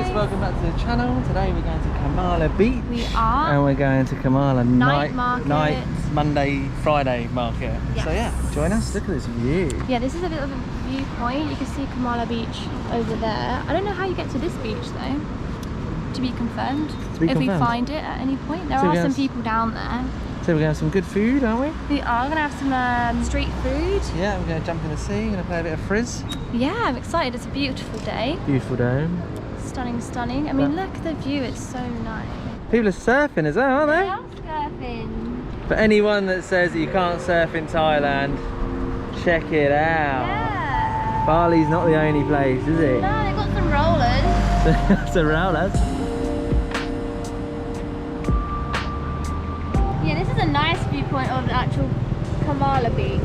guys, welcome back to the channel. Today we're going to Kamala Beach. We are. And we're going to Kamala Night market. Monday, Friday market. Yes. So yeah, join us. Look at this view. Yeah, this is a bit of a viewpoint. You can see Kamala Beach over there. I don't know how you get to this beach though. To be confirmed. If we find it at any point. There are some people down there. So we're going to have some good food, aren't we? We are going to have some street food. Yeah, we're going to jump in the sea, going to play a bit of frizz. Yeah, I'm excited. It's a beautiful day. Beautiful day. Stunning, stunning. I mean, look at the view. It's so nice. People are surfing as well, aren't they? They are surfing. For anyone that says that you can't surf in Thailand, check it out. Yeah. Bali's not the only place, is it? No, they've got some rollers. Some rollers. Yeah, this is a nice viewpoint of the actual Kamala Beach.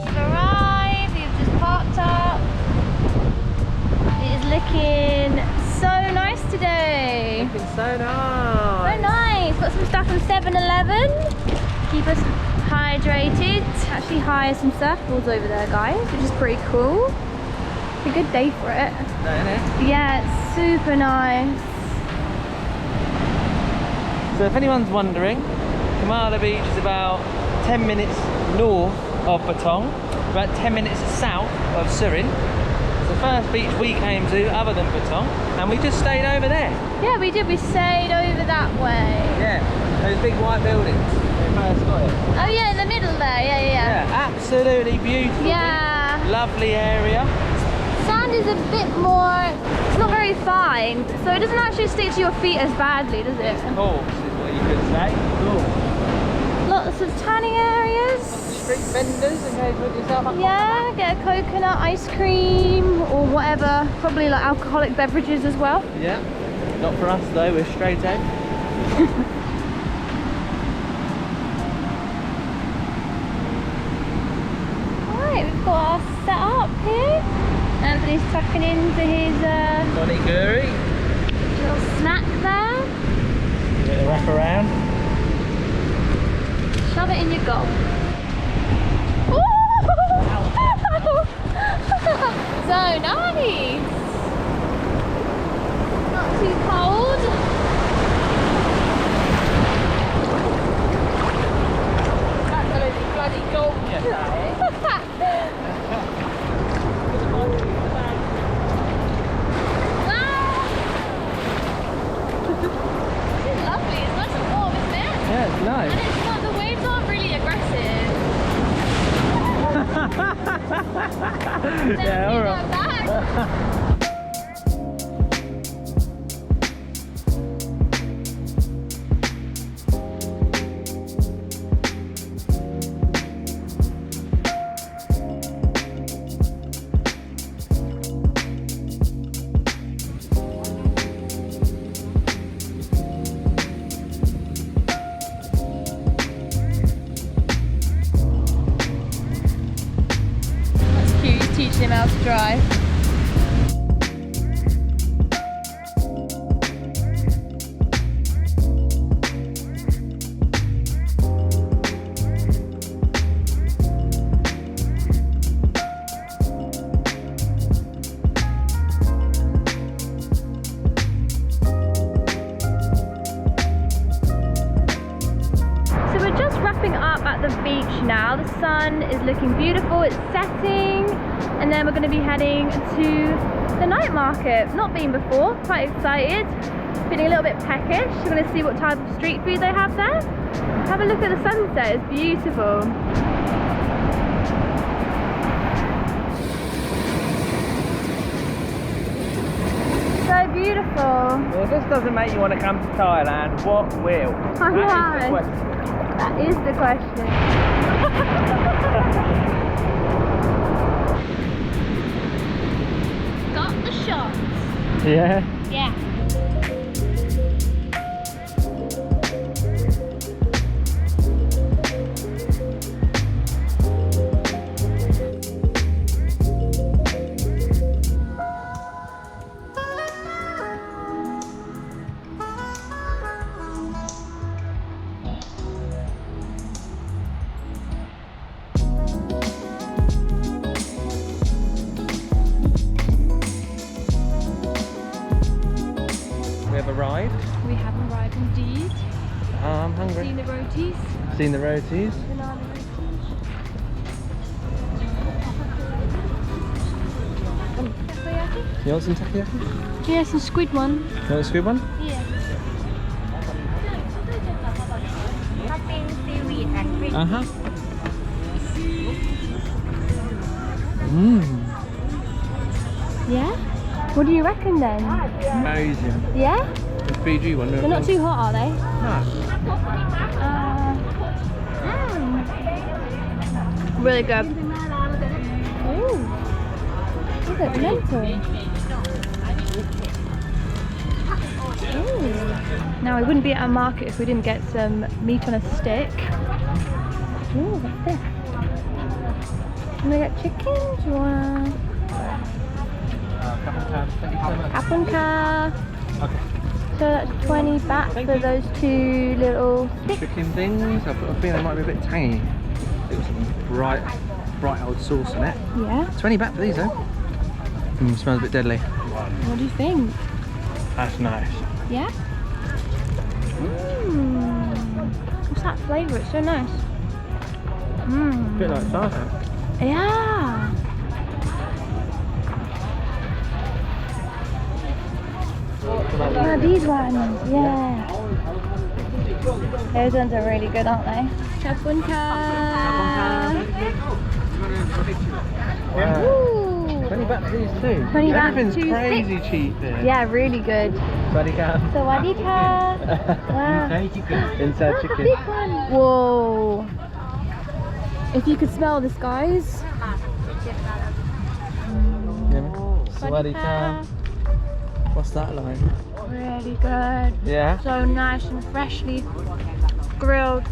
We've arrived, we've just parked up. It is looking so nice today. Looking so nice. So nice. Got some stuff from 7-Eleven. Keep us hydrated. Actually hire some surfboards over there, guys, which is pretty cool. It's a good day for it. Isn't it? Yeah, it's super nice. So if anyone's wondering, Kamala Beach is about 10 minutes north of Patong, about 10 minutes south of Surin. It's the first beach we came to other than Patong, and we just stayed over there. Yeah, we did. We stayed over that way. Yeah, those big white buildings. We first got it. Oh yeah, in the middle there. Yeah. Yeah, absolutely beautiful. Yeah. Lovely area. Sand is a bit more, it's not very fine, so it doesn't actually stick to your feet as badly, does it? Cool, is what you could say. Cool. Lots of tanning areas. Street vendors in case you put yourself up. Yeah, get a coconut ice cream or whatever. Probably like alcoholic beverages as well. Yeah, not for us though, we're straight edge. Alright, we've got our set up here. Anthony's tucking into his Noniguri. little snack there. Bit of wrap around. Shove it in your gob. So nice. Not too cold. Absolutely bloody gorgeous, that is. This is lovely. It's nice and warm, isn't it? Yeah, it's nice. And it's not, the waves aren't really aggressive. Yeah, alright. Teaching him how to drive. So we're just wrapping up at the beach now. The sun is looking beautiful, it's setting. And then we're going to be heading to the night market. Not been before, quite excited. Feeling a little bit peckish. We're going to see what type of street food they have there. Have a look at the sunset, it's beautiful. So beautiful. Well, if this doesn't make you want to come to Thailand, what will? I know. That is the question. That is the question. Got the shots. Yeah. Yeah. arrived. We have arrived indeed. I'm hungry. Seen the rotis. Seen the rotis. Banana rotis. Takoyaki? You want some takoyaki? Yeah, some squid one. You want a squid one? Yeah. Topping seaweed and fish. Uh-huh. Mmm. Yeah? What do you reckon then? Amazing. Yeah? The Fiji one. They're not too hot, are they? No. Really good. Ooh. Look at mental. Ooh. Now, we wouldn't be at a market if we didn't get some meat on a stick. Ooh, what's this? Can I get chicken? Do you want Thank you so much. Kapunka? Okay. So that's 20 baht Thank for you. those two little sticks. Chicken things. I've got a feeling they might be a bit tangy. They've got some bright old sauce in it. Yeah. 20 baht for these though. Smells a bit deadly. What do you think? That's nice. Yeah? What's that flavour? It's so nice. A bit like tartar. Yeah. These ones, yeah. Those ones are really good, aren't they? Kapunka. Wow. Ooh. 20 baht for these too. 20 baht for Everything's two crazy cheap here. Yeah, really good. Sawadee Sawadika. Wow. Inside chicken. Big one. Whoa. If you could smell this, guys. Sawadee. What's that like? Really good. Yeah. So nice and freshly grilled.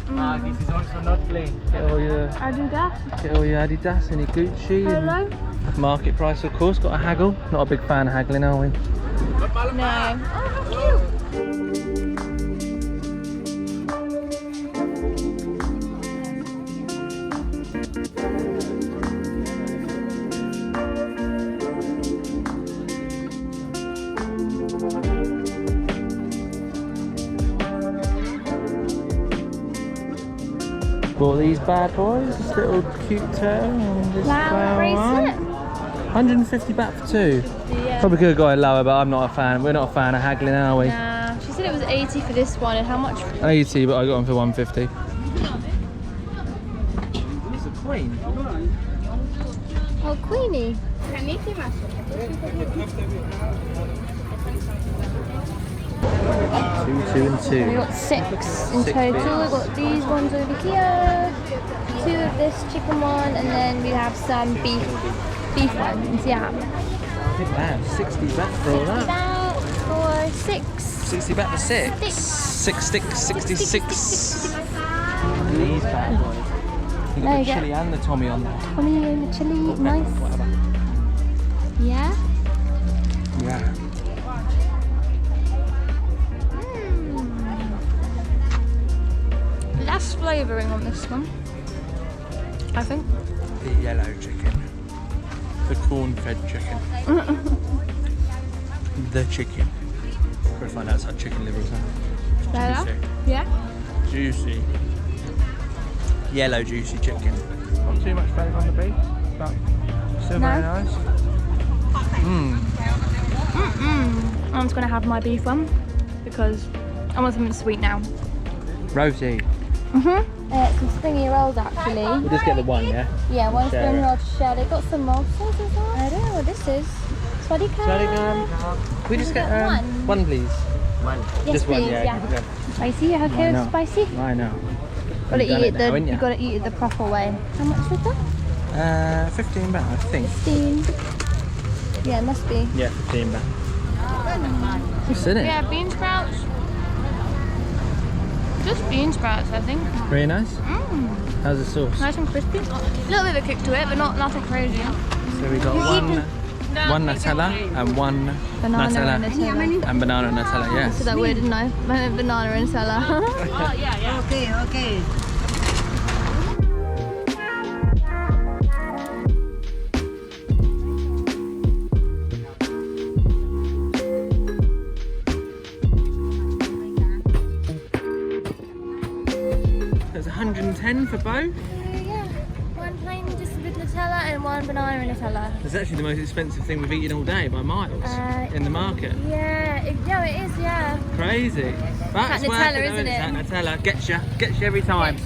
This is also not plain. Get all your Adidas and your Gucci. Hello? And market price, of course. Got a haggle. Not a big fan of haggling, are we? No. Oh, how cute. Bought these bad boys. This little cute turtle and this Flower bracelet. 150 baht for two. Yeah. Probably could have got it lower, but I'm not a fan. We're not a fan of haggling, are we? Nah. She said it was 80 for this one, and how much? 80, but I got them for 150. It's a queen. Oh, Queenie. 2, 2 and 2. We got 6 in total. We got these ones over here, 2 of this chicken one, and then we have some beef ones. Yeah. Wow, 60 baht for all that. About for 6. 60 baht for 6. 6 sticks, 66. And these bad boys. You There got you the go. chili and the Tommy on there. Tommy and the chili, nice. Whatever. Yeah. Yeah. Less flavouring on this one, I think. The yellow chicken. The corn-fed chicken. The chicken. Gotta find out how chicken liver is. Better? Juicy. Yeah. Juicy. Yellow juicy chicken. Not too much flavour on the beef, but still very nice. I'm just gonna have my beef one because I want something sweet now. Rosy. Some springy rolls actually. We'll just get the one, yeah? Yeah, one Share spring it. roll to share. They've got some morsels as well. I don't know what this is. Swadika. Can we just get one, please? Yes, Just one, please, yeah. yeah. Spicy, okay, Why it's not? spicy. I know. Gotta You've done eat it now, haven't you you? gotta eat it the proper way. How much was that? 15 baht, I think. 15. Yeah, it must be. Yeah, 15 baht. What's in it? Yeah, bean sprouts. Just bean sprouts, I think. Very nice. How's the sauce? Nice and crispy. A little bit of a kick to it, but nothing crazy. So we got one Nutella and one Banana Nutella and Nutella. and banana Nutella, I yes. said that weird, didn't I? Banana and Nutella. Okay. $110 for both? Yeah, one plain just with Nutella and one banana and Nutella. It's actually the most expensive thing we've eaten all day by miles in the market. Yeah, it is, yeah. Crazy. That's That Nutella, isn't it? That Nutella gets you every time.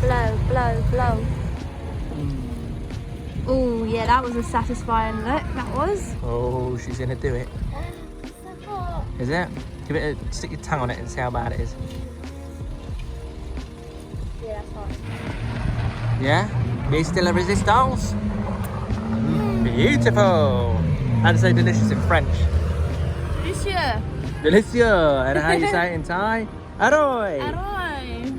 Blow, blow, blow. Oh yeah, that was a satisfying look. That was. Oh, she's gonna do it. Is it? Give it stick your tongue on it and see how bad it is. Yeah, that's hot. Yeah? Is still a resistance? Beautiful. How to say delicious in French? Delicious. Delicious. And how you say it in Thai? Aroy. Aroy.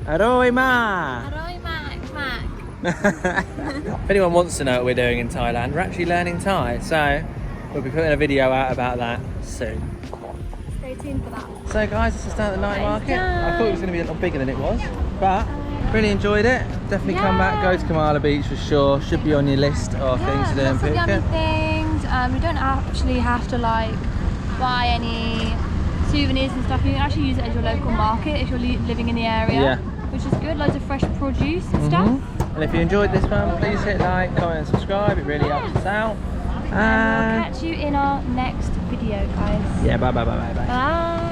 Aroy ma. Aroy mac mac. If anyone wants to know what we're doing in Thailand, we're actually learning Thai, so we'll be putting a video out about that soon. Stay tuned for that. So guys, this is down at the night market. done. I thought it was going to be a lot bigger than it was, but really enjoyed it. Definitely come back, go to Kamala Beach for sure. Should be on your list of things to do in lots of yummy Phuket. things. We don't actually have to like buy any souvenirs and stuff. You can actually use it as your local market if you're living in the area. Yeah. Which is good, loads of fresh produce and stuff. And if you enjoyed this one, please hit like, comment and subscribe. It really helps us out. And we'll catch you in our next video, guys. Yeah, bye. Bye.